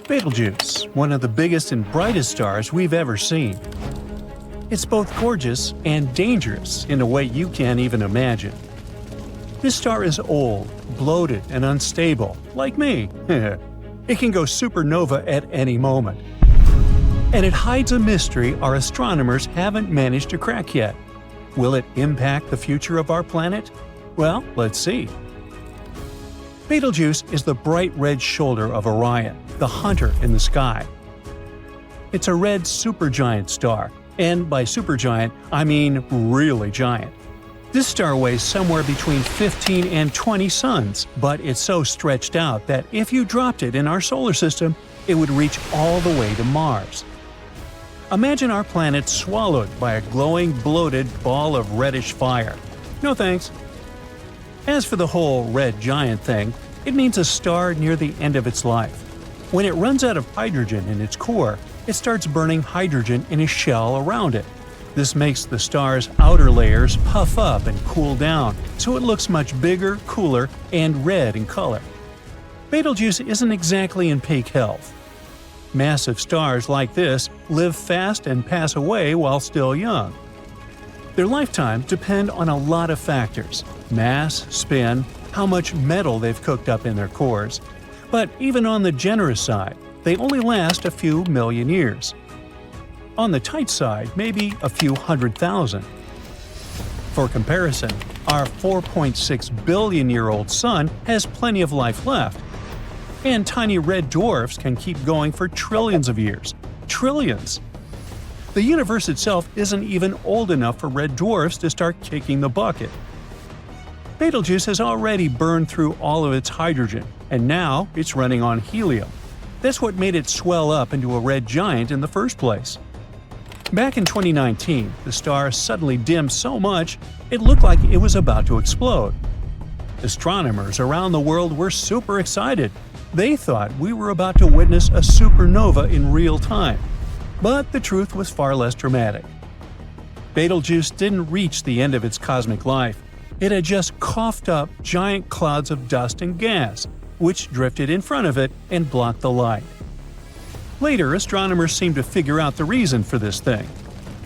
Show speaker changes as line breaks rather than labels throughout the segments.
Betelgeuse, one of the biggest and brightest stars we've ever seen. It's both gorgeous and dangerous in a way you can't even imagine. This star is old, bloated, and unstable, like me. It can go supernova at any moment. And it hides a mystery our astronomers haven't managed to crack yet. Will it impact the future of our planet? Well, let's see. Betelgeuse is the bright red shoulder of Orion, the hunter in the sky. It's a red supergiant star, and by supergiant, I mean really giant. This star weighs somewhere between 15 and 20 suns, but it's so stretched out that if you dropped it in our solar system, it would reach all the way to Mars. Imagine our planet swallowed by a glowing, bloated ball of reddish fire. No thanks. As for the whole red giant thing, it means a star near the end of its life. When it runs out of hydrogen in its core, it starts burning hydrogen in a shell around it. This makes the star's outer layers puff up and cool down, so it looks much bigger, cooler, and red in color. Betelgeuse isn't exactly in peak health. Massive stars like this live fast and pass away while still young. Their lifetimes depend on a lot of factors: mass, spin, how much metal they've cooked up in their cores. But even on the generous side, they only last a few million years. On the tight side, maybe a few 100,000. For comparison, our 4.6 billion-year-old Sun has plenty of life left. And tiny red dwarfs can keep going for trillions of years. Trillions! The universe itself isn't even old enough for red dwarfs to start kicking the bucket. Betelgeuse has already burned through all of its hydrogen, and now it's running on helium. That's what made it swell up into a red giant in the first place. Back in 2019, the star suddenly dimmed so much it looked like it was about to explode. Astronomers around the world were super excited. They thought we were about to witness a supernova in real time. But the truth was far less dramatic. Betelgeuse didn't reach the end of its cosmic life. It had just coughed up giant clouds of dust and gas, which drifted in front of it and blocked the light. Later, astronomers seemed to figure out the reason for this thing.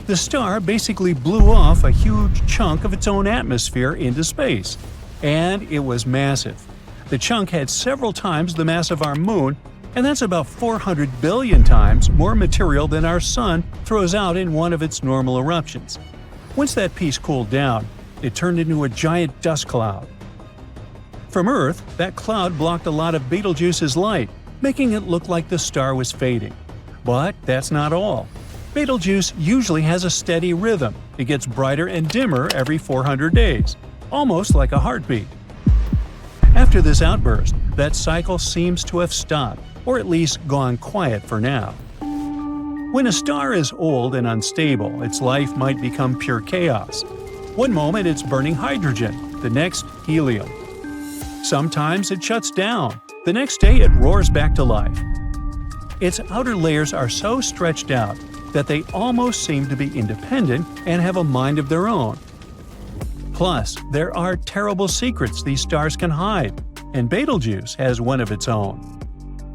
The star basically blew off a huge chunk of its own atmosphere into space. And it was massive. The chunk had several times the mass of our Moon, and that's about 400 billion times more material than our Sun throws out in one of its normal eruptions. Once that piece cooled down, it turned into a giant dust cloud. From Earth, that cloud blocked a lot of Betelgeuse's light, making it look like the star was fading. But that's not all. Betelgeuse usually has a steady rhythm. It gets brighter and dimmer every 400 days, almost like a heartbeat. After this outburst, that cycle seems to have stopped, or at least gone quiet for now. When a star is old and unstable, its life might become pure chaos. One moment it's burning hydrogen, the next helium. Sometimes it shuts down, the next day it roars back to life. Its outer layers are so stretched out that they almost seem to be independent and have a mind of their own. Plus, there are terrible secrets these stars can hide, and Betelgeuse has one of its own.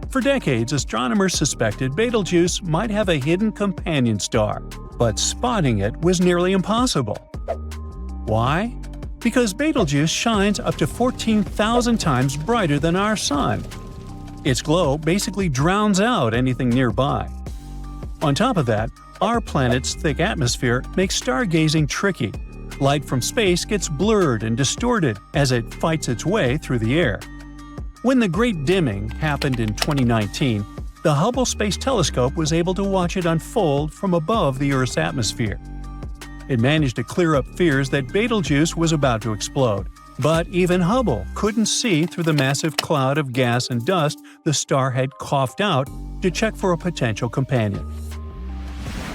For decades, astronomers suspected Betelgeuse might have a hidden companion star, but spotting it was nearly impossible. Why? Because Betelgeuse shines up to 14,000 times brighter than our Sun. Its glow basically drowns out anything nearby. On top of that, our planet's thick atmosphere makes stargazing tricky. Light from space gets blurred and distorted as it fights its way through the air. When the Great Dimming happened in 2019, the Hubble Space Telescope was able to watch it unfold from above the Earth's atmosphere. It managed to clear up fears that Betelgeuse was about to explode, but even Hubble couldn't see through the massive cloud of gas and dust the star had coughed out to check for a potential companion.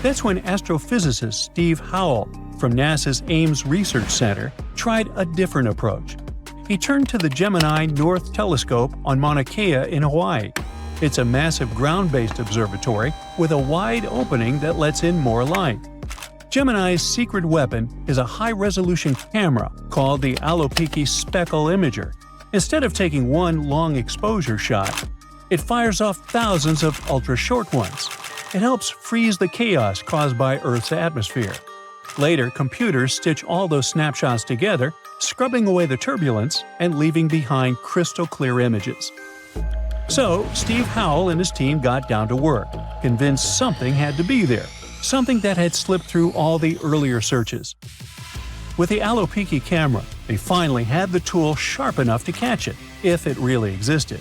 That's when astrophysicist Steve Howell from NASA's Ames Research Center tried a different approach. He turned to the Gemini North Telescope on Mauna Kea in Hawaii. It's a massive ground-based observatory with a wide opening that lets in more light. Gemini's secret weapon is a high-resolution camera called the Alopiki Speckle Imager. Instead of taking one long exposure shot, It fires off thousands of ultra-short ones. It helps freeze the chaos caused by Earth's atmosphere. Later, computers stitch all those snapshots together, scrubbing away the turbulence and leaving behind crystal-clear images. So, Steve Howell and his team got down to work, convinced something had to be there, something that had slipped through all the earlier searches. With the Alopiki camera, they finally had the tool sharp enough to catch it, if it really existed.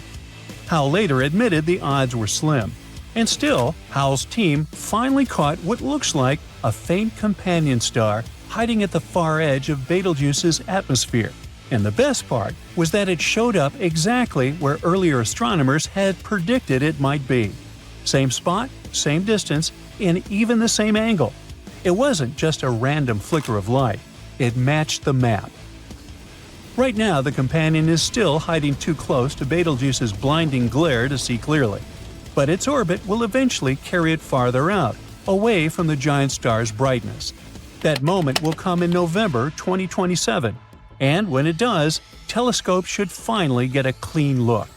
Howell later admitted the odds were slim. And still, Howell's team finally caught what looks like a faint companion star hiding at the far edge of Betelgeuse's atmosphere. And the best part was that it showed up exactly where earlier astronomers had predicted it might be. Same spot, same distance, and even the same angle. It wasn't just a random flicker of light. It matched the map. Right now, the companion is still hiding too close to Betelgeuse's blinding glare to see clearly. But its orbit will eventually carry it farther out, away from the giant star's brightness. That moment will come in November 2027, and when it does, telescopes should finally get a clean look.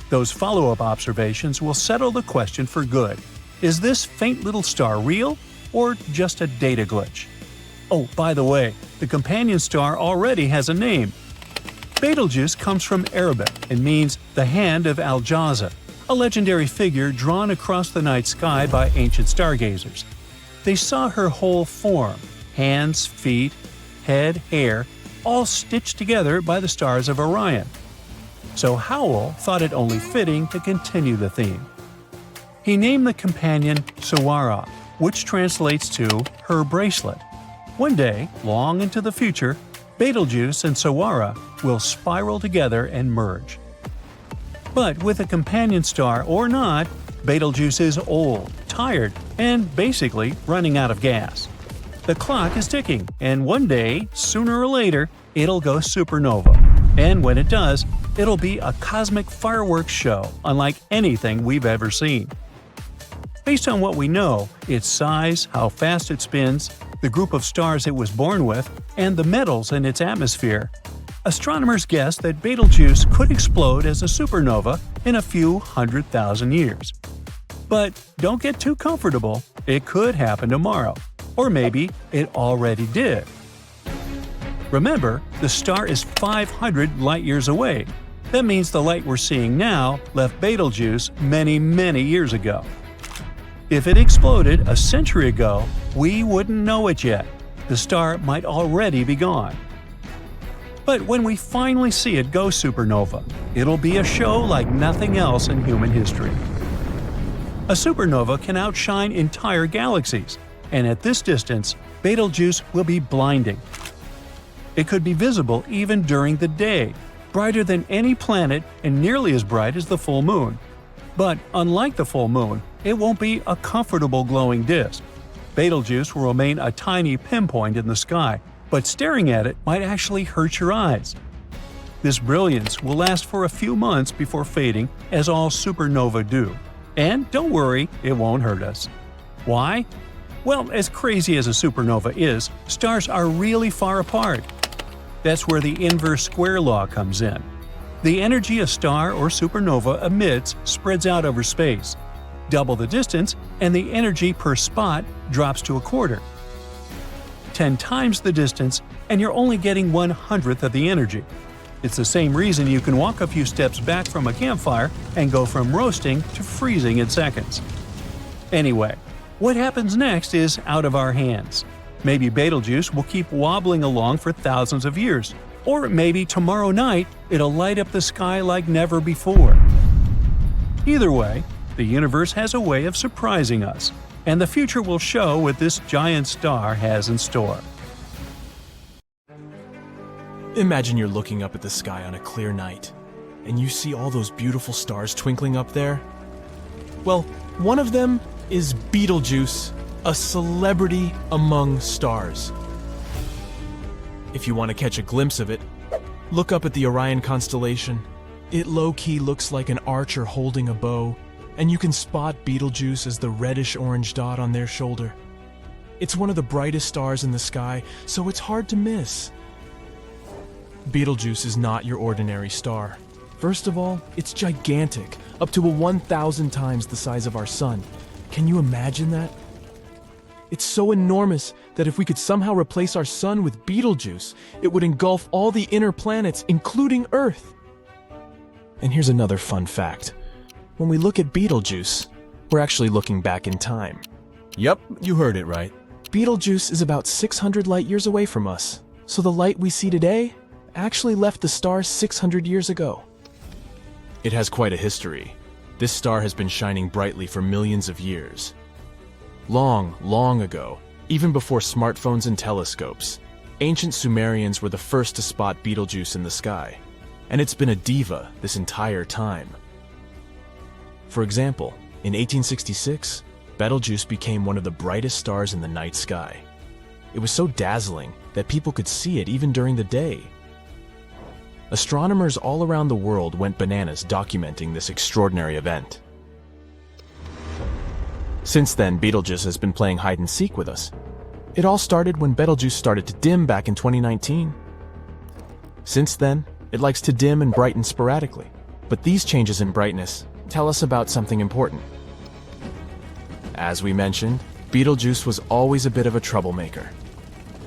Those follow-up observations will settle the question for good. Is this faint little star real, or just a data glitch? Oh, by the way, the companion star already has a name. Betelgeuse comes from Arabic and means the hand of Al-Jaza, a legendary figure drawn across the night sky by ancient stargazers. They saw her whole form, hands, feet, head, hair, all stitched together by the stars of Orion. So Howell thought it only fitting to continue the theme. He named the companion Sawara, which translates to her bracelet. One day, long into the future, Betelgeuse and Sawara will spiral together and merge. But with a companion star or not, Betelgeuse is old, tired, and basically running out of gas. The clock is ticking, and one day, sooner or later, it'll go supernova. And when it does, it'll be a cosmic fireworks show unlike anything we've ever seen. Based on what we know, its size, how fast it spins, the group of stars it was born with, and the metals in its atmosphere, astronomers guess that Betelgeuse could explode as a supernova in a few 100,000 years. But don't get too comfortable, it could happen tomorrow. Or maybe it already did. Remember, the star is 500 light-years away. That means the light we're seeing now left Betelgeuse many, many years ago. If it exploded a century ago, we wouldn't know it yet. The star might already be gone. But when we finally see it go supernova, it'll be a show like nothing else in human history. A supernova can outshine entire galaxies, and at this distance, Betelgeuse will be blinding. It could be visible even during the day, brighter than any planet and nearly as bright as the full moon. But unlike the full moon, it won't be a comfortable glowing disk. Betelgeuse will remain a tiny pinpoint in the sky, but staring at it might actually hurt your eyes. This brilliance will last for a few months before fading, as all supernovae do. And don't worry, it won't hurt us. Why? Well, as crazy as a supernova is, stars are really far apart. That's where the inverse square law comes in. The energy a star or supernova emits spreads out over space. Double the distance, and the energy per spot drops to a quarter. 10 times the distance, and you're only getting 1/100th of the energy. It's the same reason you can walk a few steps back from a campfire and go from roasting to freezing in seconds. Anyway, what happens next is out of our hands. Maybe Betelgeuse will keep wobbling along for thousands of years, or maybe tomorrow night it'll light up the sky like never before. Either way, the universe has a way of surprising us, and the future will show what this giant star has in store.
Imagine you're looking up at the sky on a clear night, and you see all those beautiful stars twinkling up there. Well, one of them is Betelgeuse, a celebrity among stars. If you want to catch a glimpse of it, look up at the Orion constellation. It low-key looks like an archer holding a bow, and you can spot Betelgeuse as the reddish-orange dot on their shoulder. It's one of the brightest stars in the sky, so it's hard to miss. Betelgeuse is not your ordinary star. First of all, it's gigantic, up to 1,000 times the size of our sun. Can you imagine that? It's so enormous that if we could somehow replace our sun with Betelgeuse, it would engulf all the inner planets, including Earth. And here's another fun fact. When we look at Betelgeuse, we're actually looking back in time.
Yep, you heard it right.
Betelgeuse is about 600 light years away from us, so the light we see today actually left the star 600 years ago.
It has quite a history. This star has been shining brightly for millions of years. Long, long ago, even before smartphones and telescopes, ancient Sumerians were the first to spot Betelgeuse in the sky, and it's been a diva this entire time. For example, in 1866, Betelgeuse became one of the brightest stars in the night sky. It was so dazzling that people could see it even during the day. Astronomers all around the world went bananas documenting this extraordinary event. Since then, Betelgeuse has been playing hide-and-seek with us. It all started when Betelgeuse started to dim back in 2019. Since then, it likes to dim and brighten sporadically. But these changes in brightness tell us about something important. As we mentioned, Betelgeuse was always a bit of a troublemaker.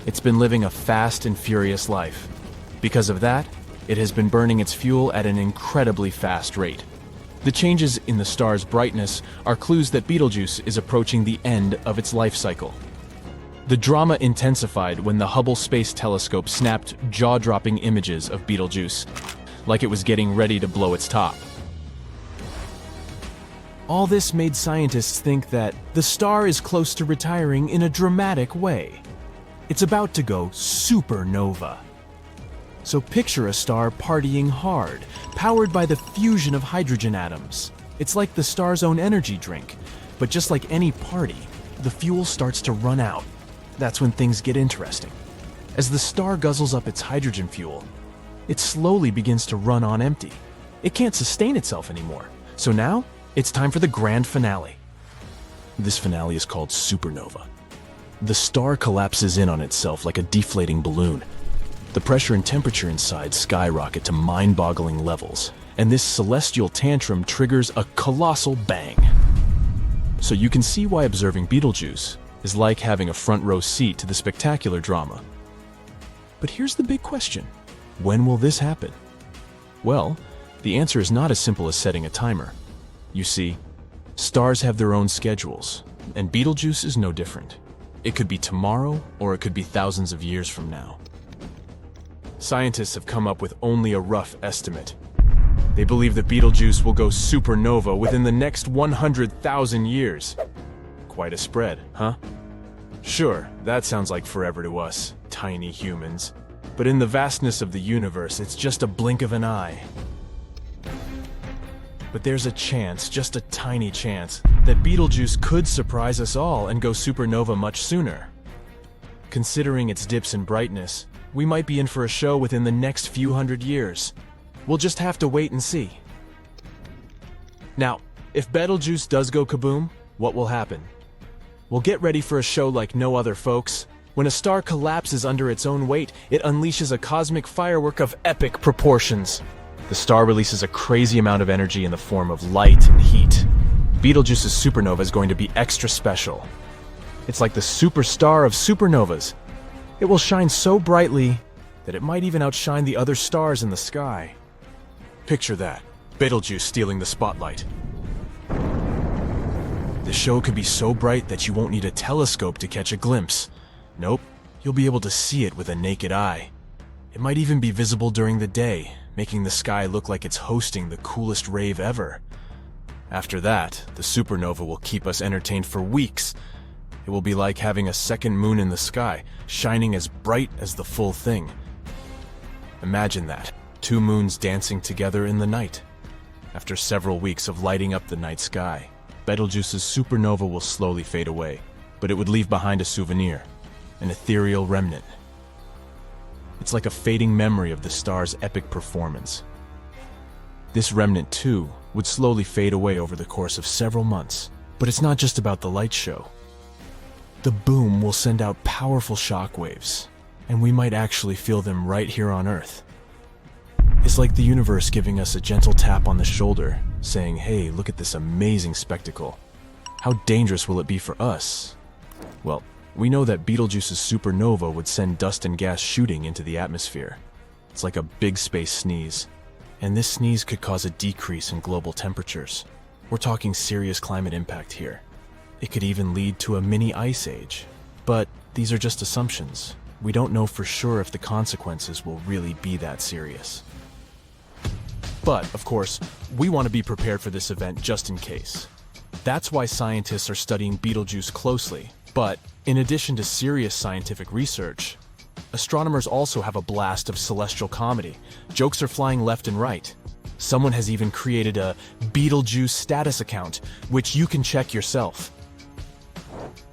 It's been living a fast and furious life. Because of that, it has been burning its fuel at an incredibly fast rate. The changes in the star's brightness are clues that Betelgeuse is approaching the end of its life cycle. The drama intensified when the Hubble Space Telescope snapped jaw-dropping images of Betelgeuse, like it was getting ready to blow its top. All this made scientists think that the star is close to retiring in a dramatic way. It's about to go supernova. So picture a star partying hard, powered by the fusion of hydrogen atoms. It's like the star's own energy drink, but just like any party, the fuel starts to run out. That's when things get interesting. As the star guzzles up its hydrogen fuel, it slowly begins to run on empty. It can't sustain itself anymore. So now, it's time for the grand finale. This finale is called supernova. The star collapses in on itself like a deflating balloon. The pressure and temperature inside skyrocket to mind-boggling levels, and this celestial tantrum triggers a colossal bang. So you can see why observing Betelgeuse is like having a front-row seat to the spectacular drama. But here's the big question. When will this happen? Well, the answer is not as simple as setting a timer. You see, stars have their own schedules, and Betelgeuse is no different. It could be tomorrow, or it could be thousands of years from now. Scientists have come up with only a rough estimate. They believe that Betelgeuse will go supernova within the next 100,000 years. Quite a spread, huh? Sure, that sounds like forever to us, tiny humans. But in the vastness of the universe, it's just a blink of an eye. But there's a chance, just a tiny chance, that Betelgeuse could surprise us all and go supernova much sooner. Considering its dips in brightness, we might be in for a show within the next few hundred years. We'll just have to wait and see. Now, if Betelgeuse does go kaboom, what will happen? Well, get ready for a show like no other, folks. When a star collapses under its own weight, it unleashes a cosmic firework of epic proportions. The star releases a crazy amount of energy in the form of light and heat. Betelgeuse's supernova is going to be extra special. It's like the superstar of supernovas. It will shine so brightly that it might even outshine the other stars in the sky. Picture that, Betelgeuse stealing the spotlight. The show could be so bright that you won't need a telescope to catch a glimpse. Nope, you'll be able to see it with a naked eye. It might even be visible during the day, making the sky look like it's hosting the coolest rave ever. After that, the supernova will keep us entertained for weeks. It will be like having a second moon in the sky, shining as bright as the full thing. Imagine that, 2 moons dancing together in the night. After several weeks of lighting up the night sky, Betelgeuse's supernova will slowly fade away, but it would leave behind a souvenir, an ethereal remnant. It's like a fading memory of the star's epic performance. This remnant, too, would slowly fade away over the course of several months. But it's not just about the light show. The boom will send out powerful shockwaves, and we might actually feel them right here on Earth.
It's like the universe giving us a gentle tap on the shoulder, saying, hey, look at this amazing spectacle. How dangerous will it be for us? Well, we know that Betelgeuse's supernova would send dust and gas shooting into the atmosphere. It's like a big space sneeze. And this sneeze could cause a decrease in global temperatures. We're talking serious climate impact here. It could even lead to a mini ice age. But these are just assumptions. We don't know for sure if the consequences will really be that serious. But, of course, we want to be prepared for this event just in case. That's why scientists are studying Betelgeuse closely. But, in addition to serious scientific research, astronomers also have a blast of celestial comedy. Jokes are flying left and right. Someone has even created a Betelgeuse status account, which you can check yourself.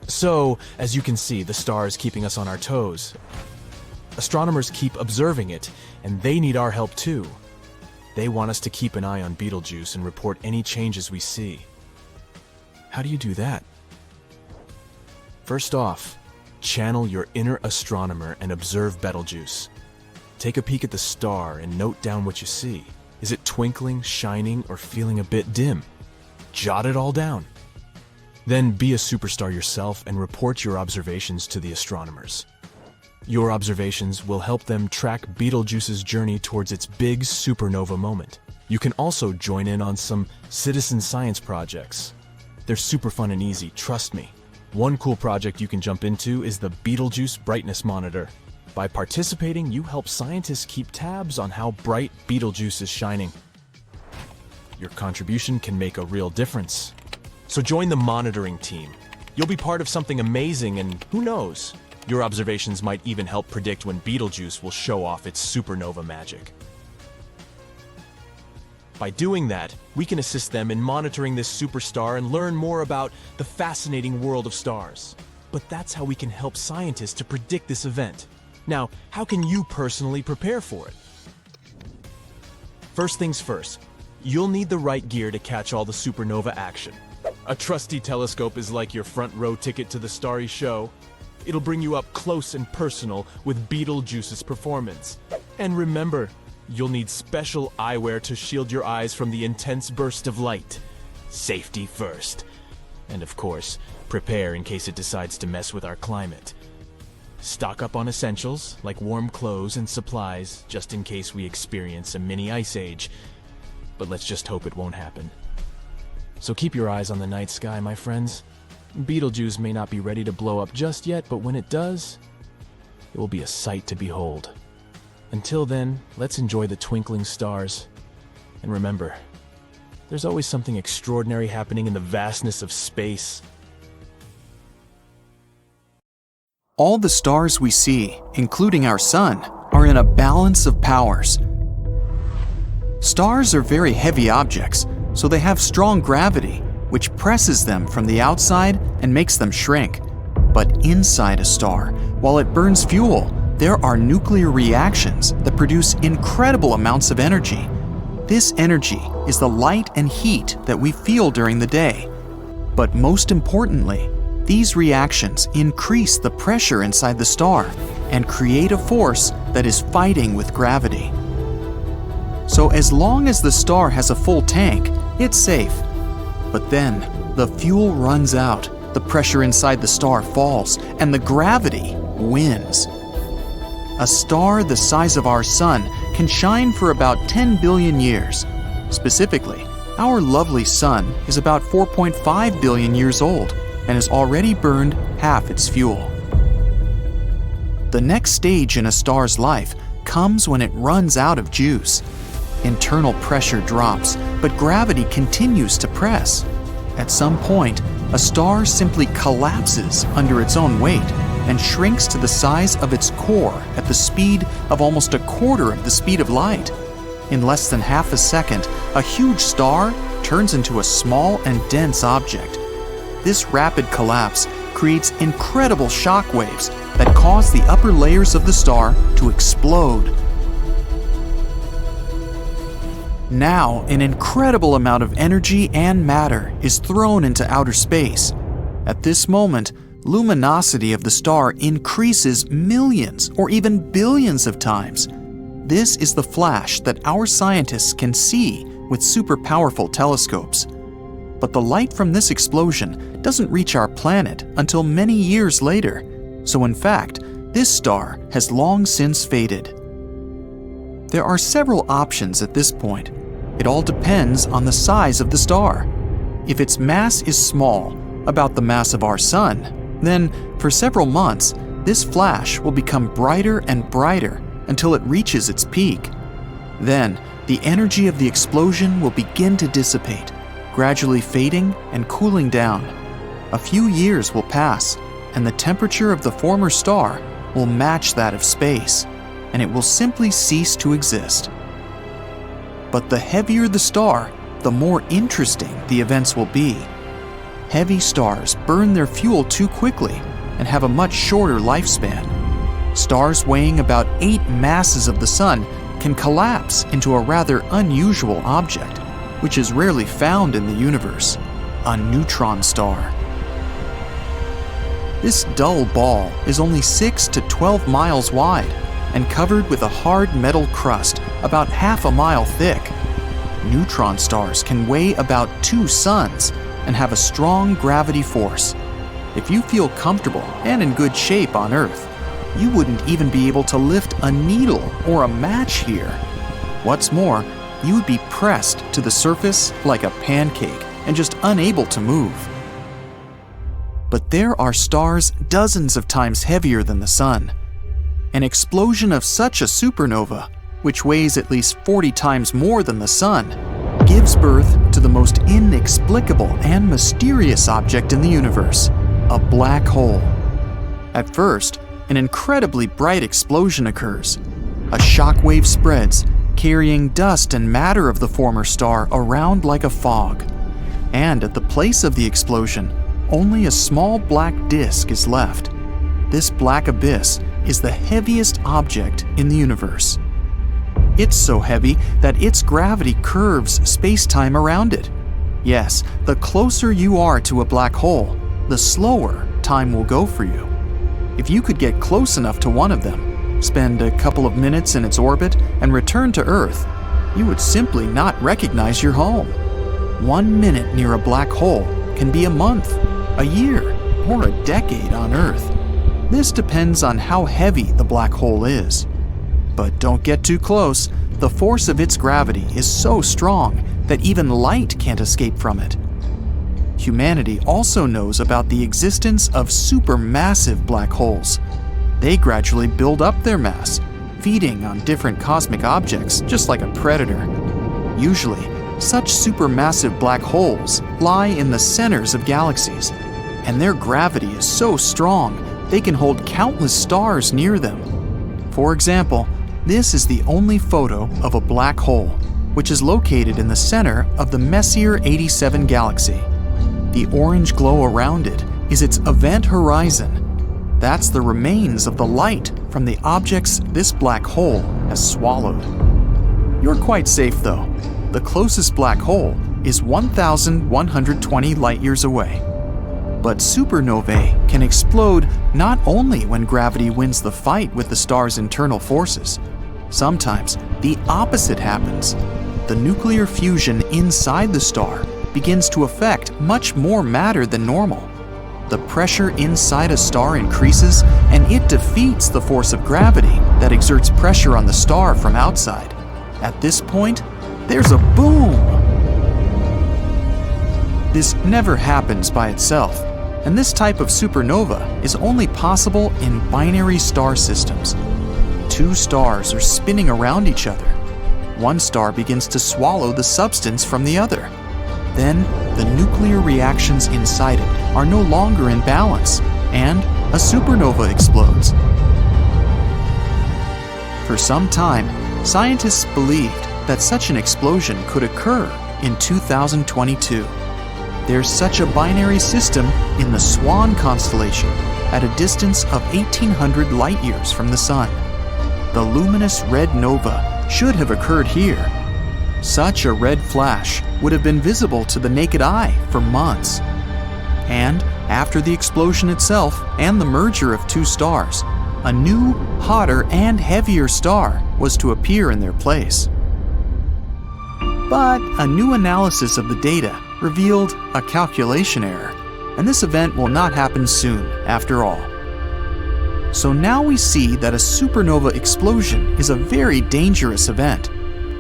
So, as you can see, the star is keeping us on our toes. Astronomers keep observing it, and they need our help too. They want us to keep an eye on Betelgeuse and report any changes we see. How do you do that? First off, channel your inner astronomer and observe Betelgeuse. Take a peek at the star and note down what you see. Is it twinkling, shining, or feeling a bit dim? Jot it all down. Then be a superstar yourself and report your observations to the astronomers. Your observations will help them track Betelgeuse's journey towards its big supernova moment. You can also join in on some citizen science projects. They're super fun and easy, trust me. One cool project you can jump into is the Betelgeuse Brightness Monitor. By participating, you help scientists keep tabs on how bright Betelgeuse is shining. Your contribution can make a real difference. So join the monitoring team. You'll be part of something amazing, and who knows? Your observations might even help predict when Betelgeuse will show off its supernova magic. By doing that, we can assist them in monitoring this superstar and learn more about the fascinating world of stars. But that's how we can help scientists to predict this event. Now, how can you personally prepare for it? First things first, you'll need the right gear to catch all the supernova action. A trusty telescope is like your front row ticket to the starry show. It'll bring you up close and personal with Betelgeuse's performance. And remember, you'll need special eyewear to shield your eyes from the intense burst of light. Safety first. And of course, prepare in case it decides to mess with our climate. Stock up on essentials, like warm clothes and supplies, just in case we experience a mini ice age. But let's just hope it won't happen. So keep your eyes on the night sky, my friends. Betelgeuse may not be ready to blow up just yet, but when it does, it will be a sight to behold. Until then, let's enjoy the twinkling stars. And remember, there's always something extraordinary happening in the vastness of space.
All the stars we see, including our sun, are in a balance of powers. Stars are very heavy objects, so they have strong gravity, which presses them from the outside and makes them shrink. But inside a star, while it burns fuel, there are nuclear reactions that produce incredible amounts of energy. This energy is the light and heat that we feel during the day. But most importantly, these reactions increase the pressure inside the star and create a force that is fighting with gravity. So as long as the star has a full tank, it's safe. But then, the fuel runs out, the pressure inside the star falls, and the gravity wins. A star the size of our sun can shine for about 10 billion years. Specifically, our lovely sun is about 4.5 billion years old and has already burned half its fuel. The next stage in a star's life comes when it runs out of juice. Internal pressure drops, but gravity continues to press. At some point, a star simply collapses under its own weight and shrinks to the size of its core at the speed of almost a quarter of the speed of light. In less than half a second, a huge star turns into a small and dense object. This rapid collapse creates incredible shock waves that cause the upper layers of the star to explode. Now, an incredible amount of energy and matter is thrown into outer space. At this moment, luminosity of the star increases millions or even billions of times. this is the flash that our scientists can see with super powerful telescopes. But the light from this explosion doesn't reach our planet until many years later, so in fact, this star has long since faded. There are several options at this point. It all depends on the size of the star. If its mass is small, about the mass of our Sun, then for several months, this flash will become brighter and brighter until it reaches its peak. Then, the energy of the explosion will begin to dissipate, gradually fading and cooling down. A few years will pass, and the temperature of the former star will match that of space, and it will simply cease to exist. But the heavier the star, the more interesting the events will be. Heavy stars burn their fuel too quickly and have a much shorter lifespan. Stars weighing about 8 masses of the Sun can collapse into a rather unusual object, which is rarely found in the universe, a neutron star. This dull ball is only 6 to 12 miles wide and covered with a hard metal crust about half a mile thick. Neutron stars can weigh about 2 suns and have a strong gravity force. If you feel comfortable and in good shape on Earth, you wouldn't even be able to lift a needle or a match here. What's more, you would be pressed to the surface like a pancake and just unable to move. But there are stars dozens of times heavier than the Sun. An explosion of such a supernova, which weighs at least 40 times more than the Sun, gives birth to the most inexplicable and mysterious object in the universe, a black hole. At first, an incredibly bright explosion occurs. A shockwave spreads, carrying dust and matter of the former star around like a fog. And at the place of the explosion, only a small black disk is left. This black abyss is the heaviest object in the universe. It's so heavy that its gravity curves space-time around it. Yes, the closer you are to a black hole, the slower time will go for you. If you could get close enough to one of them, spend a couple of minutes in its orbit, and return to Earth, you would simply not recognize your home. 1 minute near a black hole can be a month, a year, or a decade on Earth. This depends on how heavy the black hole is. But don't get too close. The force of its gravity is so strong that even light can't escape from it. Humanity also knows about the existence of supermassive black holes. They gradually build up their mass, feeding on different cosmic objects just like a predator. Usually, such supermassive black holes lie in the centers of galaxies, and their gravity is so strong they can hold countless stars near them. For example, this is the only photo of a black hole, which is located in the center of the Messier 87 galaxy. The orange glow around it is its event horizon. That's the remains of the light from the objects this black hole has swallowed. You're quite safe though. The closest black hole is 1,120 light-years away. But supernovae can explode not only when gravity wins the fight with the star's internal forces. Sometimes the opposite happens. The nuclear fusion inside the star begins to affect much more matter than normal. The pressure inside a star increases, and it defeats the force of gravity that exerts pressure on the star from outside. At this point, there's a boom! This never happens by itself, and this type of supernova is only possible in binary star systems. 2 stars are spinning around each other. One star begins to swallow the substance from the other. Then, the nuclear reactions inside it are no longer in balance, and a supernova explodes. For some time, scientists believed that such an explosion could occur in 2022. There's such a binary system in the Swan constellation at a distance of 1,800 light-years from the Sun. The luminous red nova should have occurred here. Such a red flash would have been visible to the naked eye for months. And after the explosion itself and the merger of 2 stars, a new, hotter, and heavier star was to appear in their place. But a new analysis of the data revealed a calculation error, and this event will not happen soon after all. So now we see that a supernova explosion is a very dangerous event,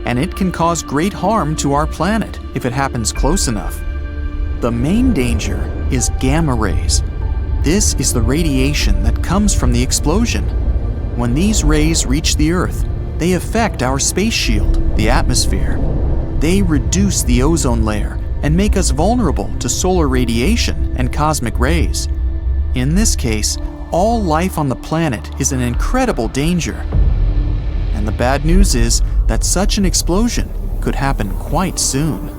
and it can cause great harm to our planet if it happens close enough. The main danger is gamma rays. This is the radiation that comes from the explosion. When these rays reach the Earth, they affect our space shield, the atmosphere. They reduce the ozone layer and make us vulnerable to solar radiation and cosmic rays. In this case, all life on the planet is in incredible danger. And the bad news is that such an explosion could happen quite soon.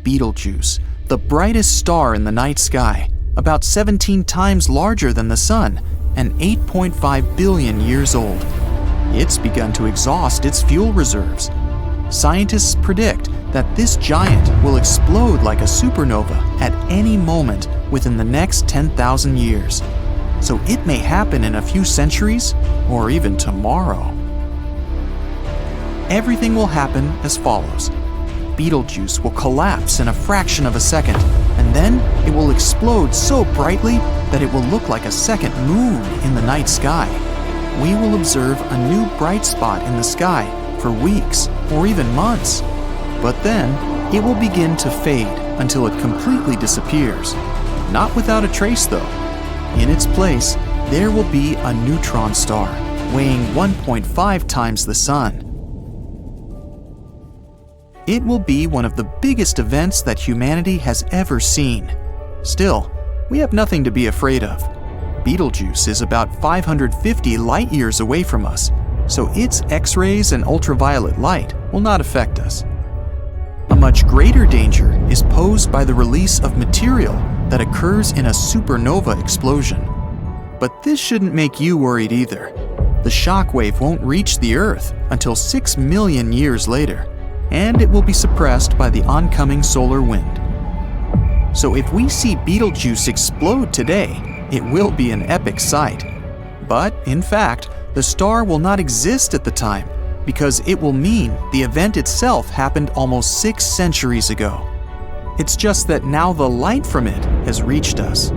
Betelgeuse, the brightest star in the night sky, about 17 times larger than the Sun and 8.5 billion years old. It's begun to exhaust its fuel reserves. Scientists predict that this giant will explode like a supernova at any moment within the next 10,000 years. So it may happen in a few centuries or even tomorrow. Everything will happen as follows. Betelgeuse will collapse in a fraction of a second, and then it will explode so brightly that it will look like a second moon in the night sky. We will observe a new bright spot in the sky for weeks or even months. But then, it will begin to fade until it completely disappears. Not without a trace though. In its place, there will be a neutron star, weighing 1.5 times the Sun. It will be one of the biggest events that humanity has ever seen. Still, we have nothing to be afraid of. Betelgeuse is about 550 light-years away from us, so its X-rays and ultraviolet light will not affect us. A much greater danger is posed by the release of material that occurs in a supernova explosion. But this shouldn't make you worried either. The shockwave won't reach the Earth until 6 million years later, and it will be suppressed by the oncoming solar wind. So if we see Betelgeuse explode today, it will be an epic sight. But in fact, the star will not exist at the time, because it will mean the event itself happened almost 6 centuries ago. It's just that now the light from it has reached us.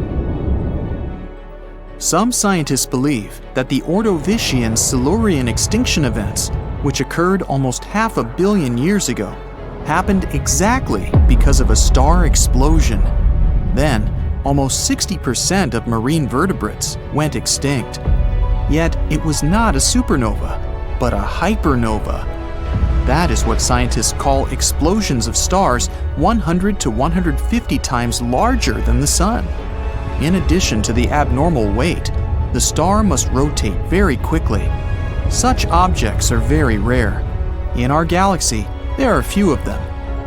Some scientists believe that the Ordovician Silurian extinction events, which occurred almost 500 million years ago, happened exactly because of a star explosion. Then, almost 60% of marine vertebrates went extinct. Yet, it was not a supernova, but a hypernova. That is what scientists call explosions of stars 100 to 150 times larger than the Sun. In addition to the abnormal weight, the star must rotate very quickly. Such objects are very rare. In our galaxy, there are few of them,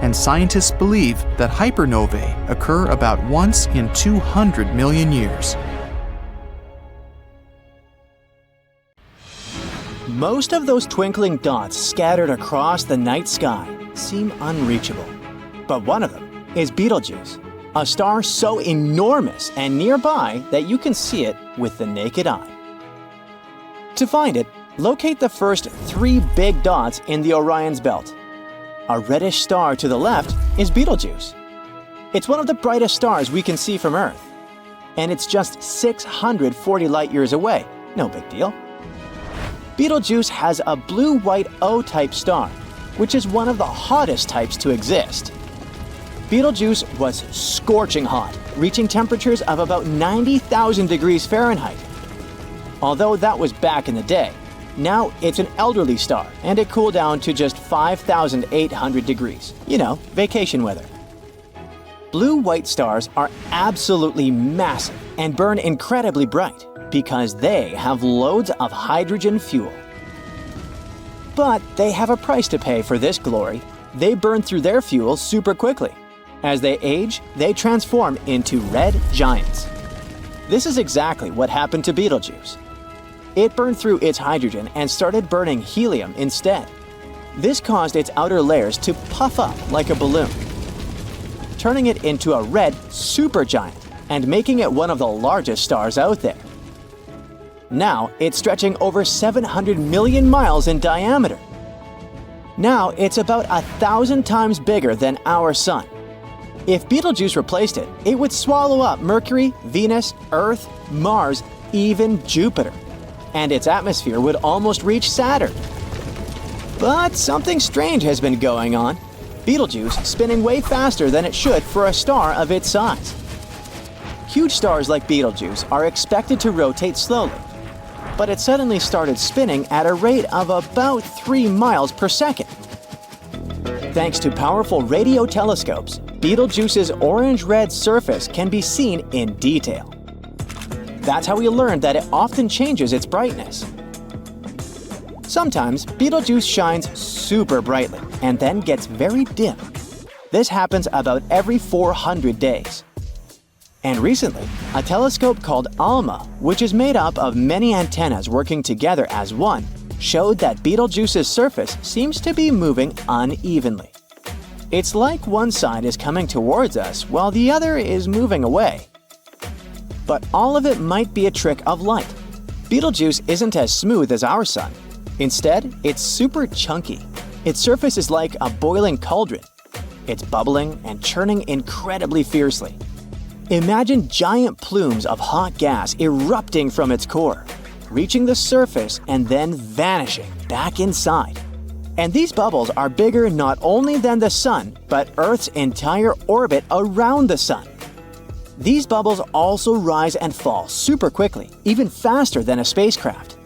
and scientists believe that hypernovae occur about once in 200 million years.
Most of those twinkling dots scattered across the night sky seem unreachable. But one of them is Betelgeuse, a star so enormous and nearby that you can see it with the naked eye. To find it, locate the first 3 big dots in the Orion's belt. A reddish star to the left is Betelgeuse. It's one of the brightest stars we can see from Earth. And it's just 640 light-years away. No big deal. Betelgeuse has a blue-white O-type star, which is one of the hottest types to exist. Betelgeuse was scorching hot, reaching temperatures of about 90,000 degrees Fahrenheit. Although that was back in the day, now it's an elderly star, and it cooled down to just 5,800 degrees. You know, vacation weather. Blue-white stars are absolutely massive and burn incredibly bright because they have loads of hydrogen fuel. But they have a price to pay for this glory. They burn through their fuel super quickly. As they age, they transform into red giants. This is exactly what happened to Betelgeuse. It burned through its hydrogen and started burning helium instead. This caused its outer layers to puff up like a balloon, turning it into a red supergiant and making it one of the largest stars out there. Now it's stretching over 700 million miles in diameter. Now it's about 1,000 times bigger than our Sun. If Betelgeuse replaced it, it would swallow up Mercury, Venus, Earth, Mars, even Jupiter. And its atmosphere would almost reach Saturn. But something strange has been going on. Betelgeuse spinning way faster than it should for a star of its size. Huge stars like Betelgeuse are expected to rotate slowly, but it suddenly started spinning at a rate of about 3 miles per second. Thanks to powerful radio telescopes, Betelgeuse's orange-red surface can be seen in detail. That's how we learned that it often changes its brightness. Sometimes Betelgeuse shines super brightly and then gets very dim. This happens about every 400 days. And recently, a telescope called ALMA, which is made up of many antennas working together as one, showed that Betelgeuse's surface seems to be moving unevenly. It's like one side is coming towards us while the other is moving away. But all of it might be a trick of light. Betelgeuse isn't as smooth as our Sun. Instead, it's super chunky. Its surface is like a boiling cauldron. It's bubbling and churning incredibly fiercely. Imagine giant plumes of hot gas erupting from its core, reaching the surface and then vanishing back inside. And these bubbles are bigger not only than the Sun, but Earth's entire orbit around the Sun. These bubbles also rise and fall super quickly, even faster than a spacecraft.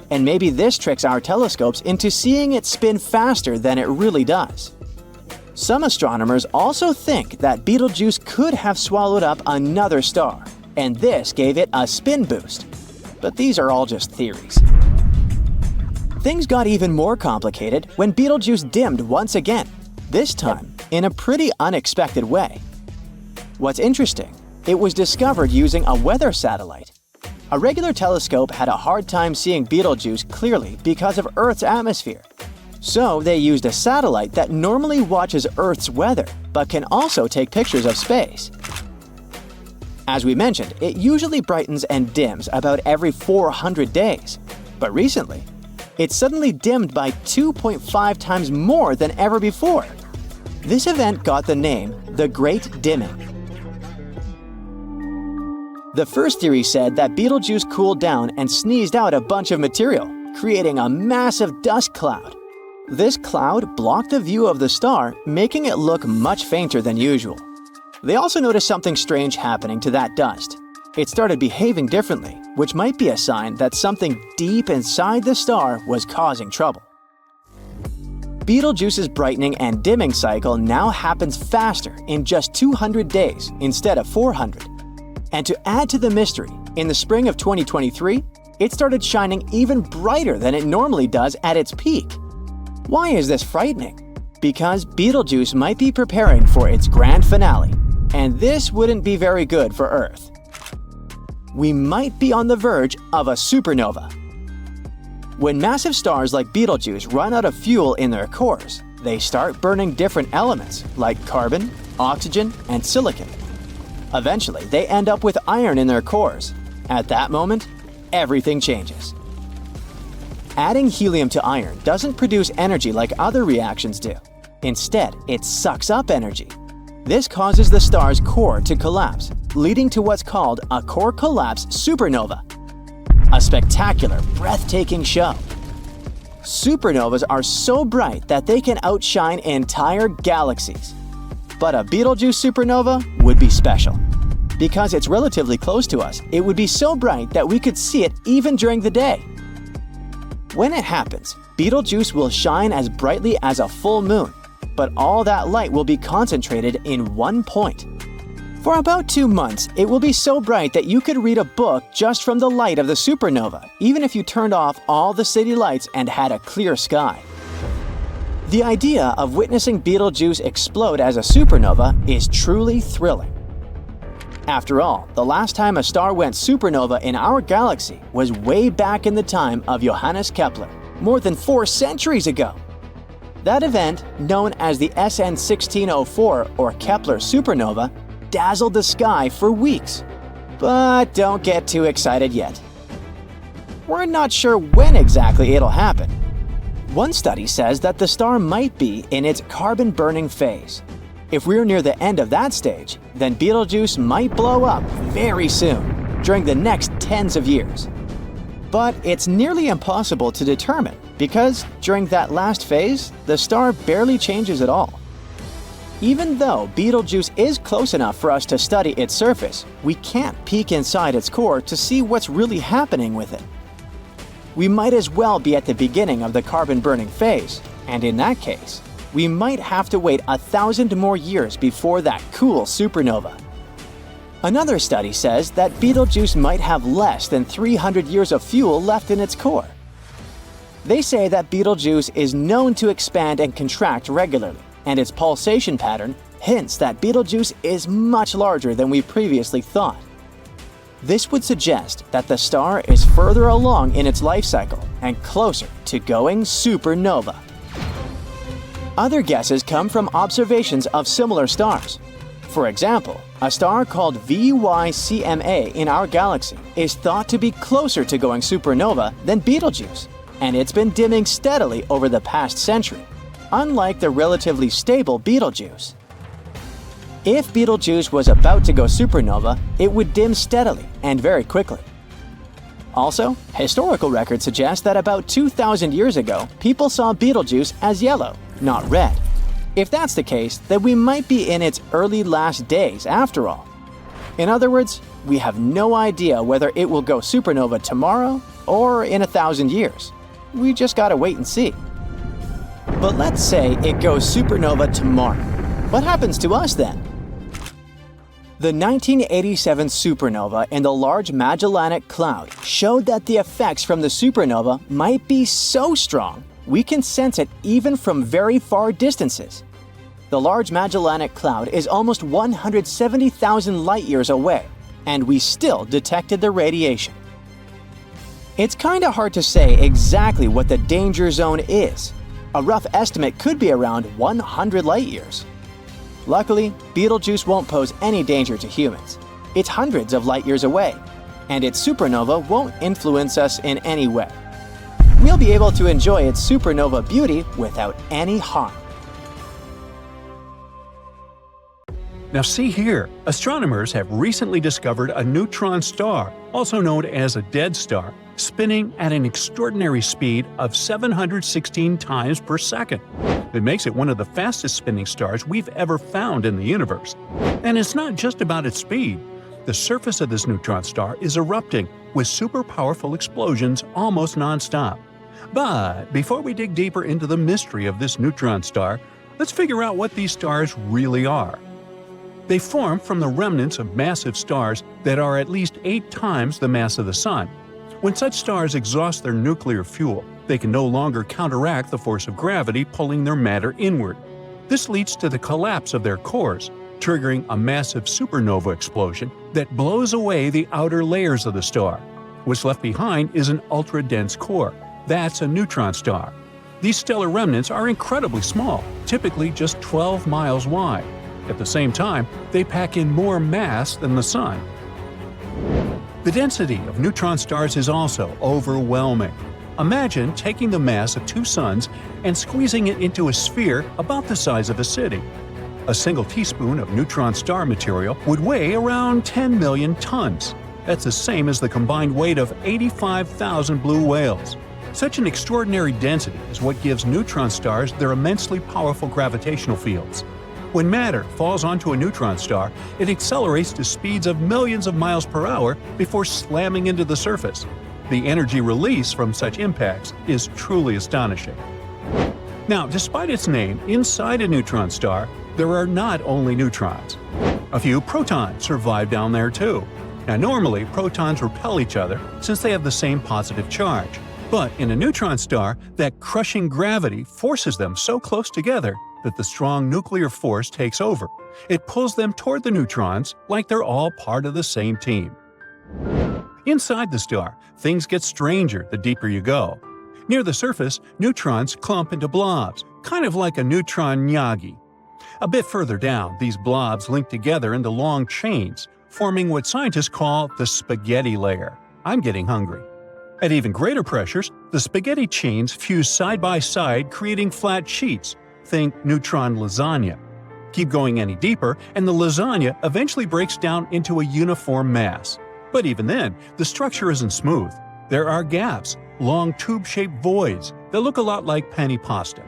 And maybe this tricks our telescopes into seeing it spin faster than it really does. Some astronomers also think that Betelgeuse could have swallowed up another star, and this gave it a spin boost. But these are all just theories. Things got even more complicated when Betelgeuse dimmed once again, this time in a pretty unexpected way. What's interesting, it was discovered using a weather satellite. A regular telescope had a hard time seeing Betelgeuse clearly because of Earth's atmosphere. So they used a satellite that normally watches Earth's weather, but can also take pictures of space. As we mentioned, it usually brightens and dims about every 400 days. But recently, it suddenly dimmed by 2.5 times more than ever before. This event got the name the Great Dimming. The first theory said that Betelgeuse cooled down and sneezed out a bunch of material, creating a massive dust cloud. This cloud blocked the view of the star, making it look much fainter than usual. They also noticed something strange happening to that dust. It started behaving differently, which might be a sign that something deep inside the star was causing trouble. Betelgeuse's brightening and dimming cycle now happens faster in just 200 days instead of 400. And to add to the mystery, in the spring of 2023, it started shining even brighter than it normally does at its peak. Why is this frightening? Because Betelgeuse might be preparing for its grand finale, and this wouldn't be very good for Earth. We might be on the verge of a supernova. When massive stars like Betelgeuse run out of fuel in their cores, they start burning different elements like carbon, oxygen, and silicon. Eventually, they end up with iron in their cores. At that moment, everything changes. Adding helium to iron doesn't produce energy like other reactions do. Instead, it sucks up energy. This causes the star's core to collapse, leading to what's called a core collapse supernova. A spectacular, breathtaking show. Supernovas are so bright that they can outshine entire galaxies. But a Betelgeuse supernova would be special. Because it's relatively close to us, it would be so bright that we could see it even during the day. When it happens, Betelgeuse will shine as brightly as a full moon, but all that light will be concentrated in one point. For about 2 months, it will be so bright that you could read a book just from the light of the supernova, even if you turned off all the city lights and had a clear sky. The idea of witnessing Betelgeuse explode as a supernova is truly thrilling. After all, the last time a star went supernova in our galaxy was way back in the time of Johannes Kepler, more than 4 centuries ago. That event, known as the SN 1604 or Kepler supernova, dazzled the sky for weeks. But don't get too excited yet. we're not sure when exactly it'll happen. One study says that the star might be in its carbon-burning phase. If we're near the end of that stage, then Betelgeuse might blow up very soon, during the next tens of years. But it's nearly impossible to determine because during that last phase, the star barely changes at all. Even though Betelgeuse is close enough for us to study its surface, we can't peek inside its core to see what's really happening with it. We might as well be at the beginning of the carbon-burning phase, and in that case, we might have to wait 1,000 more years before that cool supernova. Another study says that Betelgeuse might have less than 300 years of fuel left in its core. They say that Betelgeuse is known to expand and contract regularly, and its pulsation pattern hints that Betelgeuse is much larger than we previously thought. This would suggest that the star is further along in its life cycle and closer to going supernova. Other guesses come from observations of similar stars. For example, a star called VYCMA in our galaxy is thought to be closer to going supernova than Betelgeuse, and it's been dimming steadily over the past century, unlike the relatively stable Betelgeuse. If Betelgeuse was about to go supernova, it would dim steadily and very quickly. Also, historical records suggest that about 2,000 years ago, people saw Betelgeuse as yellow, not red. If that's the case, then we might be in its early last days after all. In other words, we have no idea whether it will go supernova tomorrow or in 1,000 years. We just gotta wait and see. But let's say it goes supernova tomorrow. What happens to us then? The 1987 supernova in the Large Magellanic Cloud showed that the effects from the supernova might be so strong we can sense it even from very far distances. The Large Magellanic Cloud is almost 170,000 light-years away, and we still detected the radiation. It's kinda hard to say exactly what the danger zone is. A rough estimate could be around 100 light-years. Luckily, Betelgeuse won't pose any danger to humans. It's hundreds of light-years away, and its supernova won't influence us in any way. We'll be able to enjoy its supernova beauty without any harm.
Now see here, astronomers have recently discovered a neutron star, also known as a dead star, spinning at an extraordinary speed of 716 times per second. It makes it one of the fastest spinning stars we've ever found in the universe. And it's not just about its speed. The surface of this neutron star is erupting with super powerful explosions almost non-stop. But before we dig deeper into the mystery of this neutron star, let's figure out what these stars really are. They form from the remnants of massive stars that are at least 8 times the mass of the Sun. When such stars exhaust their nuclear fuel, they can no longer counteract the force of gravity pulling their matter inward. This leads to the collapse of their cores, triggering a massive supernova explosion that blows away the outer layers of the star. What's left behind is an ultra-dense core. That's a neutron star. These stellar remnants are incredibly small, typically just 12 miles wide. At the same time, they pack in more mass than the Sun. The density of neutron stars is also overwhelming. Imagine taking the mass of 2 suns and squeezing it into a sphere about the size of a city. A single teaspoon of neutron star material would weigh around 10 million tons. That's the same as the combined weight of 85,000 blue whales. Such an extraordinary density is what gives neutron stars their immensely powerful gravitational fields. When matter falls onto a neutron star, it accelerates to speeds of millions of miles per hour before slamming into the surface. The energy release from such impacts is truly astonishing. Now, despite its name, inside a neutron star, there are not only neutrons. A few protons survive down there too. Now, normally, protons repel each other since they have the same positive charge. But in a neutron star, that crushing gravity forces them so close together that the strong nuclear force takes over. It pulls them toward the neutrons like they're all part of the same team. Inside the star, things get stranger the deeper you go. Near the surface, neutrons clump into blobs, kind of like a neutron gnagi. A bit further down, these blobs link together into long chains, forming what scientists call the spaghetti layer. I'm getting hungry. At even greater pressures, the spaghetti chains fuse side by side, creating flat sheets. Think neutron lasagna. Keep going any deeper, and the lasagna eventually breaks down into a uniform mass. But even then, the structure isn't smooth. There are gaps, long tube-shaped voids that look a lot like penny pasta.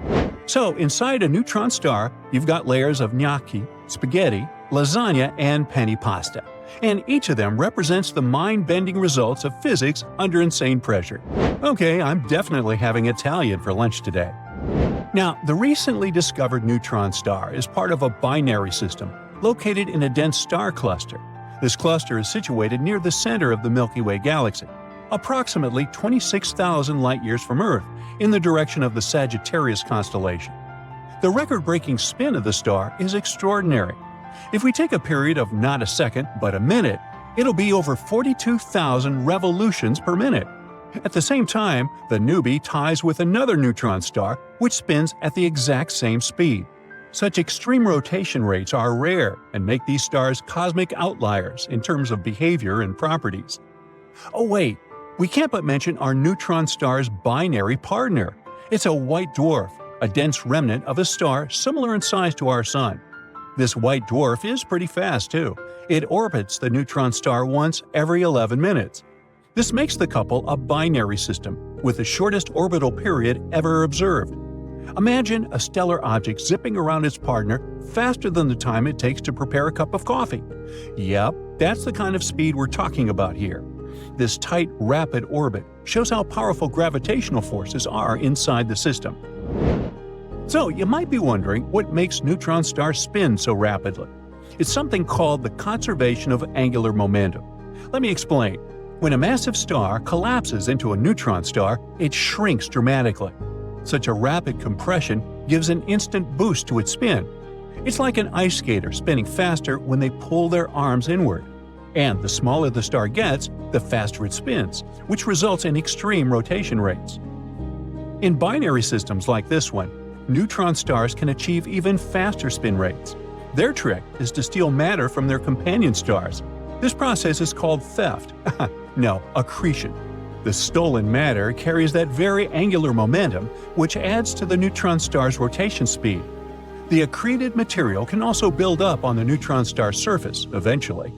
So inside a neutron star, you've got layers of gnocchi, spaghetti, lasagna, and penny pasta. And each of them represents the mind-bending results of physics under insane pressure. Okay, I'm definitely having Italian for lunch today. Now, the recently discovered neutron star is part of a binary system located in a dense star cluster. This cluster is situated near the center of the Milky Way galaxy, approximately 26,000 light-years from Earth, in the direction of the Sagittarius constellation. The record-breaking spin of the star is extraordinary. If we take a period of not a second, but a minute, it'll be over 42,000 revolutions per minute. At the same time, the newbie ties with another neutron star, which spins at the exact same speed. Such extreme rotation rates are rare and make these stars cosmic outliers in terms of behavior and properties. Oh wait, we can't but mention our neutron star's binary partner. It's a white dwarf, a dense remnant of a star similar in size to our Sun. This white dwarf is pretty fast too. It orbits the neutron star once every 11 minutes. This makes the couple a binary system, with the shortest orbital period ever observed. Imagine a stellar object zipping around its partner faster than the time it takes to prepare a cup of coffee. Yep, that's the kind of speed we're talking about here. This tight, rapid orbit shows how powerful gravitational forces are inside the system. So, you might be wondering what makes neutron stars spin so rapidly. It's something called the conservation of angular momentum. Let me explain. When a massive star collapses into a neutron star, it shrinks dramatically. Such a rapid compression gives an instant boost to its spin. It's like an ice skater spinning faster when they pull their arms inward. And the smaller the star gets, the faster it spins, which results in extreme rotation rates. In binary systems like this one, neutron stars can achieve even faster spin rates. Their trick is to steal matter from their companion stars. This process is called theft. No, accretion. The stolen matter carries that very angular momentum, which adds to the neutron star's rotation speed. The accreted material can also build up on the neutron star's surface eventually.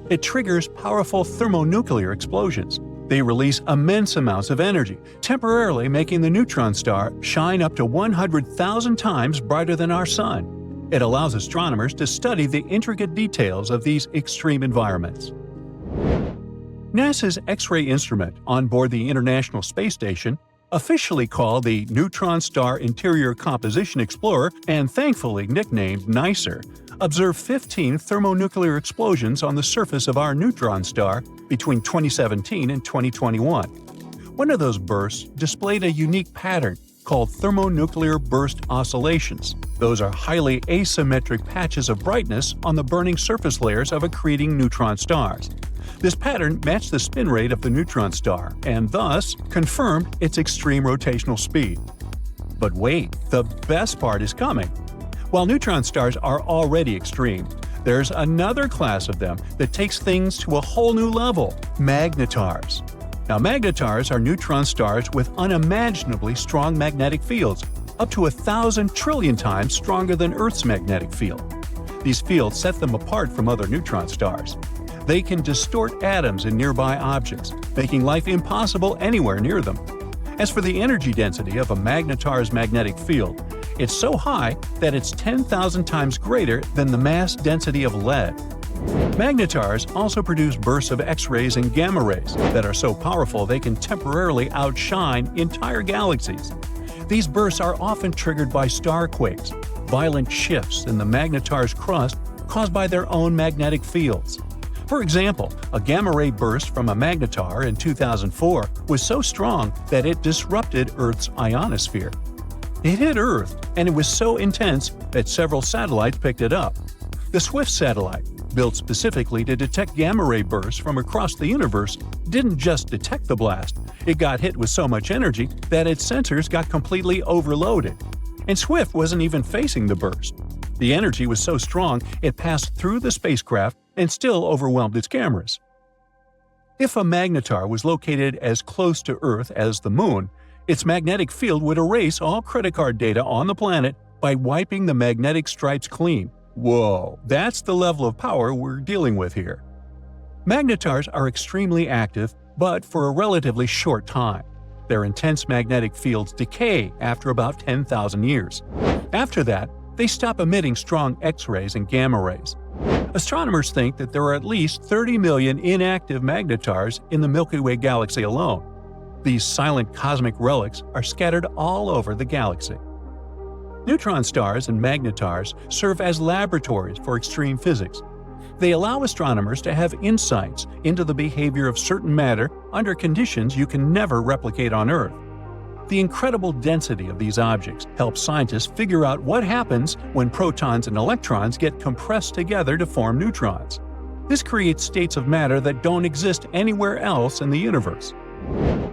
It triggers powerful thermonuclear explosions. They release immense amounts of energy, temporarily making the neutron star shine up to 100,000 times brighter than our Sun. It allows astronomers to study the intricate details of these extreme environments. NASA's X-ray instrument on board the International Space Station, officially called the Neutron Star Interior Composition Explorer and thankfully nicknamed NICER, observed 15 thermonuclear explosions on the surface of our neutron star between 2017 and 2021. One of those bursts displayed a unique pattern called thermonuclear burst oscillations. Those are highly asymmetric patches of brightness on the burning surface layers of accreting neutron stars. This pattern matched the spin rate of the neutron star and thus confirmed its extreme rotational speed. But wait, the best part is coming. While neutron stars are already extreme, there's another class of them that takes things to a whole new level – magnetars. Now, magnetars are neutron stars with unimaginably strong magnetic fields, up to 1,000 trillion times stronger than Earth's magnetic field. These fields set them apart from other neutron stars. They can distort atoms in nearby objects, making life impossible anywhere near them. As for the energy density of a magnetar's magnetic field, it's so high that it's 10,000 times greater than the mass density of lead. Magnetars also produce bursts of X-rays and gamma rays that are so powerful they can temporarily outshine entire galaxies. These bursts are often triggered by star quakes, violent shifts in the magnetar's crust caused by their own magnetic fields. For example, a gamma-ray burst from a magnetar in 2004 was so strong that it disrupted Earth's ionosphere. It hit Earth, and it was so intense that several satellites picked it up. The SWIFT satellite, built specifically to detect gamma-ray bursts from across the universe, didn't just detect the blast, it got hit with so much energy that its sensors got completely overloaded. And SWIFT wasn't even facing the burst. The energy was so strong it passed through the spacecraft and still overwhelmed its cameras. If a magnetar was located as close to Earth as the Moon, its magnetic field would erase all credit card data on the planet by wiping the magnetic stripes clean. Whoa, that's the level of power we're dealing with here. Magnetars are extremely active, but for a relatively short time. Their intense magnetic fields decay after about 10,000 years. After that, they stop emitting strong X-rays and gamma rays. Astronomers think that there are at least 30 million inactive magnetars in the Milky Way galaxy alone. These silent cosmic relics are scattered all over the galaxy. Neutron stars and magnetars serve as laboratories for extreme physics. They allow astronomers to have insights into the behavior of certain matter under conditions you can never replicate on Earth. The incredible density of these objects helps scientists figure out what happens when protons and electrons get compressed together to form neutrons. This creates states of matter that don't exist anywhere else in the universe.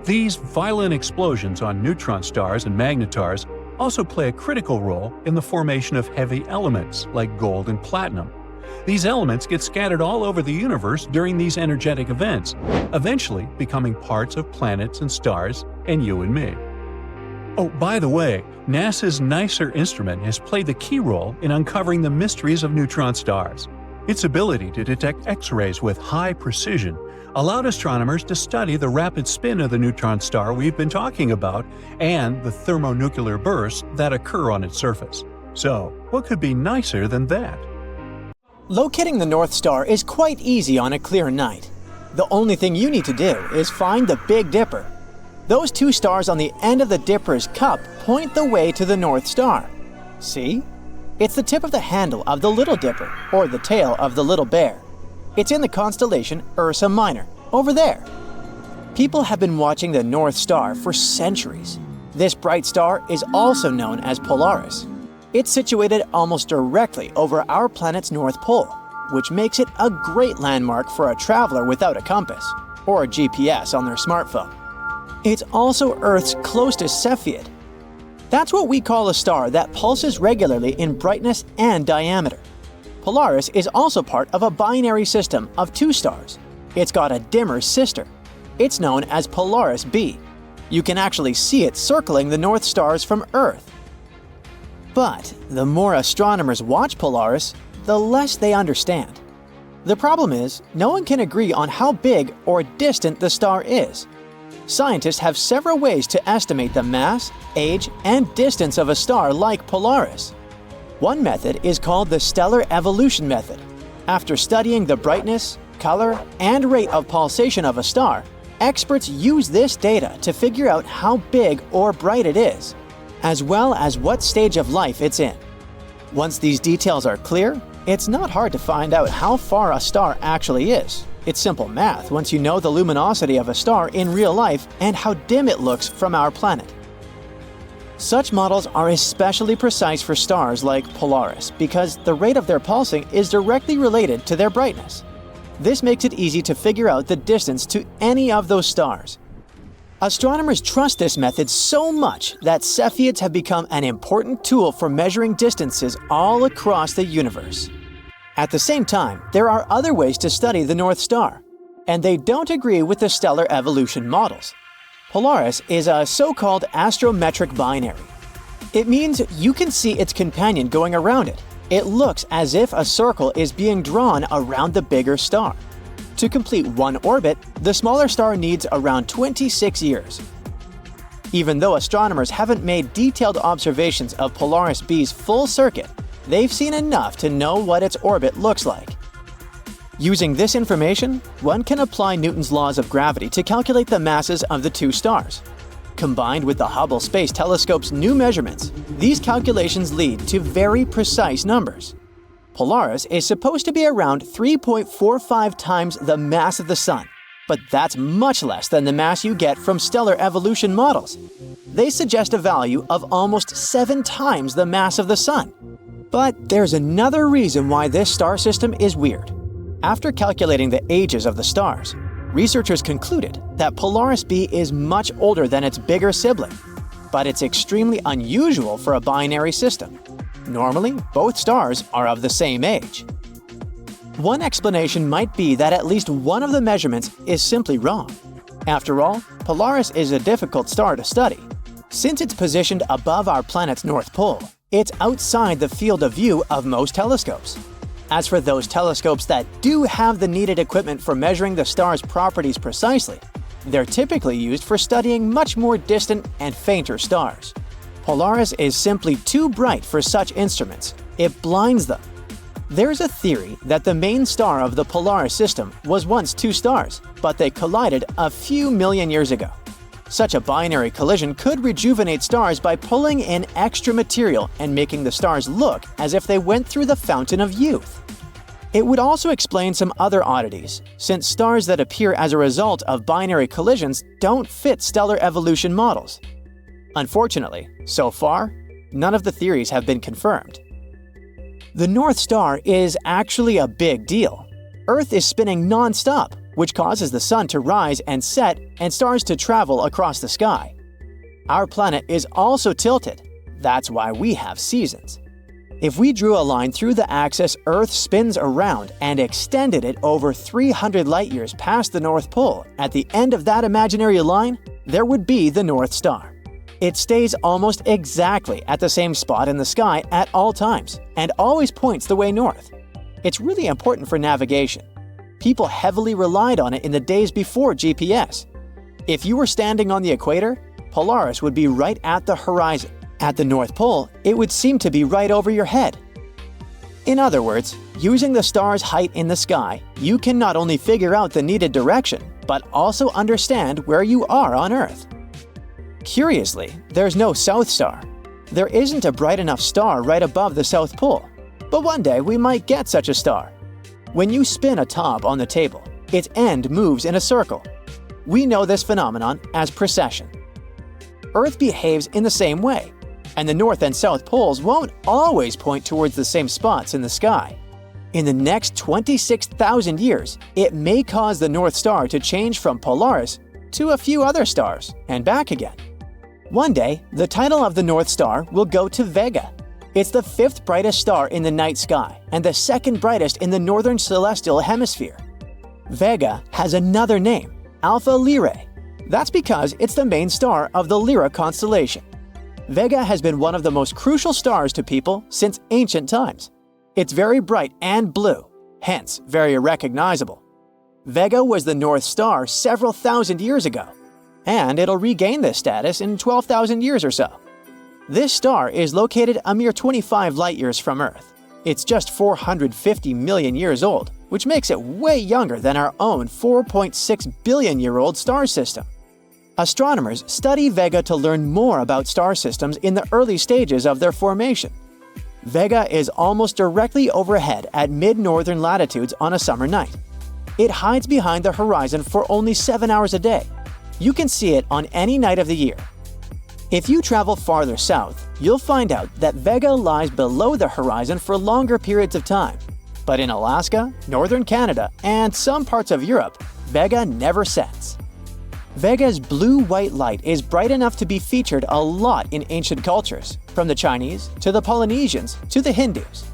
These violent explosions on neutron stars and magnetars also play a critical role in the formation of heavy elements like gold and platinum. These elements get scattered all over the universe during these energetic events, eventually becoming parts of planets and stars and you and me. Oh, by the way, NASA's NICER instrument has played the key role in uncovering the mysteries of neutron stars. Its ability to detect X-rays with high precision allowed astronomers to study the rapid spin of the neutron star we've been talking about and the thermonuclear bursts that occur on its surface. So, what could be nicer than that?
Locating the North Star is quite easy on a clear night. The only thing you need to do is find the Big Dipper. Those two stars on the end of the Dipper's cup point the way to the North Star. See? It's the tip of the handle of the Little Dipper, or the tail of the Little Bear. It's in the constellation Ursa Minor, over there. People have been watching the North Star for centuries. This bright star is also known as Polaris. It's situated almost directly over our planet's North Pole, which makes it a great landmark for a traveler without a compass, or a GPS on their smartphone. It's also Earth's closest Cepheid. That's what we call a star that pulses regularly in brightness and diameter. Polaris is also part of a binary system of two stars. It's got a dimmer sister. It's known as Polaris B. You can actually see it circling the North Stars from Earth. But the more astronomers watch Polaris, the less they understand. The problem is, no one can agree on how big or distant the star is. Scientists have several ways to estimate the mass, age, and distance of a star like Polaris. One method is called the stellar evolution method. After studying the brightness, color, and rate of pulsation of a star, experts use this data to figure out how big or bright it is, as well as what stage of life it's in. Once these details are clear, it's not hard to find out how far a star actually is. It's simple math once you know the luminosity of a star in real life and how dim it looks from our planet. Such models are especially precise for stars like Polaris because the rate of their pulsing is directly related to their brightness. This makes it easy to figure out the distance to any of those stars. Astronomers trust this method so much that Cepheids have become an important tool for measuring distances all across the universe. At the same time, there are other ways to study the North Star, and they don't agree with the stellar evolution models. Polaris is a so-called astrometric binary. It means you can see its companion going around it. It looks as if a circle is being drawn around the bigger star. To complete one orbit, the smaller star needs around 26 years. Even though astronomers haven't made detailed observations of Polaris B's full circuit, they've seen enough to know what its orbit looks like. Using this information, one can apply Newton's laws of gravity to calculate the masses of the two stars. Combined with the Hubble Space Telescope's new measurements, these calculations lead to very precise numbers. Polaris is supposed to be around 3.45 times the mass of the Sun, but that's much less than the mass you get from stellar evolution models. They suggest a value of almost 7 times the mass of the Sun. But there's another reason why this star system is weird. After calculating the ages of the stars, researchers concluded that Polaris B is much older than its bigger sibling, but it's extremely unusual for a binary system. Normally, both stars are of the same age. One explanation might be that at least one of the measurements is simply wrong. After all, Polaris is a difficult star to study. Since it's positioned above our planet's North Pole, it's outside the field of view of most telescopes. As for those telescopes that do have the needed equipment for measuring the star's properties precisely, they're typically used for studying much more distant and fainter stars. Polaris is simply too bright for such instruments. It blinds them. There's a theory that the main star of the Polaris system was once two stars, but they collided a few million years ago. Such a binary collision could rejuvenate stars by pulling in extra material and making the stars look as if they went through the fountain of youth. It would also explain some other oddities, since stars that appear as a result of binary collisions don't fit stellar evolution models. Unfortunately, so far, none of the theories have been confirmed. The North Star is actually a big deal. Earth is spinning non-stop, which causes the sun to rise and set and stars to travel across the sky. Our planet is also tilted. That's why we have seasons. If we drew a line through the axis Earth spins around and extended it over 300 light-years past the North Pole, at the end of that imaginary line, there would be the North Star. It stays almost exactly at the same spot in the sky at all times, and always points the way north. It's really important for navigation. People heavily relied on it in the days before GPS. If you were standing on the equator, Polaris would be right at the horizon. At the North Pole, it would seem to be right over your head. In other words, using the star's height in the sky, you can not only figure out the needed direction, but also understand where you are on Earth. Curiously, there's no South Star. There isn't a bright enough star right above the South Pole, but one day we might get such a star. When you spin a top on the table, its end moves in a circle. We know this phenomenon as precession. Earth behaves in the same way, and the North and South poles won't always point towards the same spots in the sky. In the next 26,000 years, it may cause the North Star to change from Polaris to a few other stars and back again. One day, the title of the North Star will go to Vega. It's the fifth brightest star in the night sky and the second brightest in the northern celestial hemisphere. Vega has another name, Alpha Lyrae. That's because it's the main star of the Lyra constellation. Vega has been one of the most crucial stars to people since ancient times. It's very bright and blue, hence very recognizable. Vega was the North Star several thousand years ago, and it'll regain this status in 12,000 years or so. This star is located a mere 25 light-years from Earth. It's just 450 million years old, which makes it way younger than our own 4.6 billion-year-old star system. Astronomers study Vega to learn more about star systems in the early stages of their formation. Vega is almost directly overhead at mid-northern latitudes on a summer night. It hides behind the horizon for only 7 hours a day. You can see it on any night of the year. If you travel farther south, you'll find out that Vega lies below the horizon for longer periods of time. But in Alaska, northern Canada, and some parts of Europe, Vega never sets. Vega's blue-white light is bright enough to be featured a lot in ancient cultures, from the Chinese to the Polynesians to the Hindus.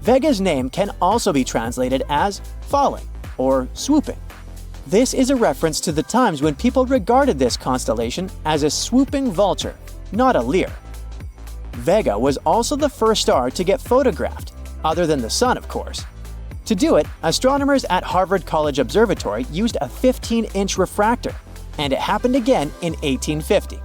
Vega's name can also be translated as falling or swooping. This is a reference to the times when people regarded this constellation as a swooping vulture, not a Lyre. Vega was also the first star to get photographed, other than the Sun, of course. To do it, astronomers at Harvard College Observatory used a 15-inch refractor, and it happened again in 1850.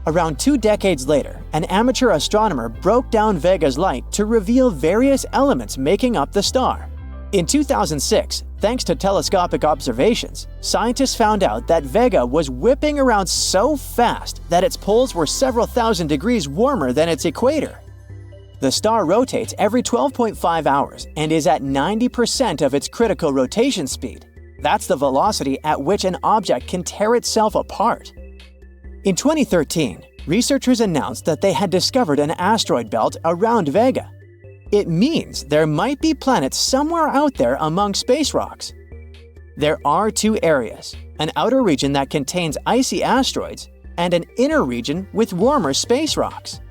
Around 2 decades later, an amateur astronomer broke down Vega's light to reveal various elements making up the star. In 2006, thanks to telescopic observations, scientists found out that Vega was whipping around so fast that its poles were several thousand degrees warmer than its equator. The star rotates every 12.5 hours and is at 90% of its critical rotation speed. That's the velocity at which an object can tear itself apart. In 2013, researchers announced that they had discovered an asteroid belt around Vega. It means there might be planets somewhere out there among space rocks. There are 2 areas, an outer region that contains icy asteroids and an inner region with warmer space rocks.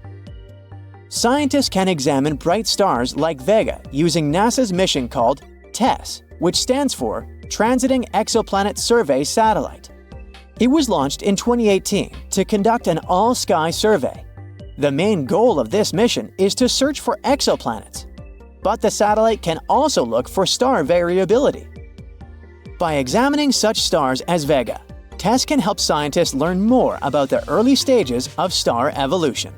Scientists can examine bright stars like Vega using NASA's mission called TESS, which stands for Transiting Exoplanet Survey Satellite. It was launched in 2018 to conduct an all-sky survey. The main goal of this mission is to search for exoplanets, but the satellite can also look for star variability. By examining such stars as Vega, TESS can help scientists learn more about the early stages of star evolution.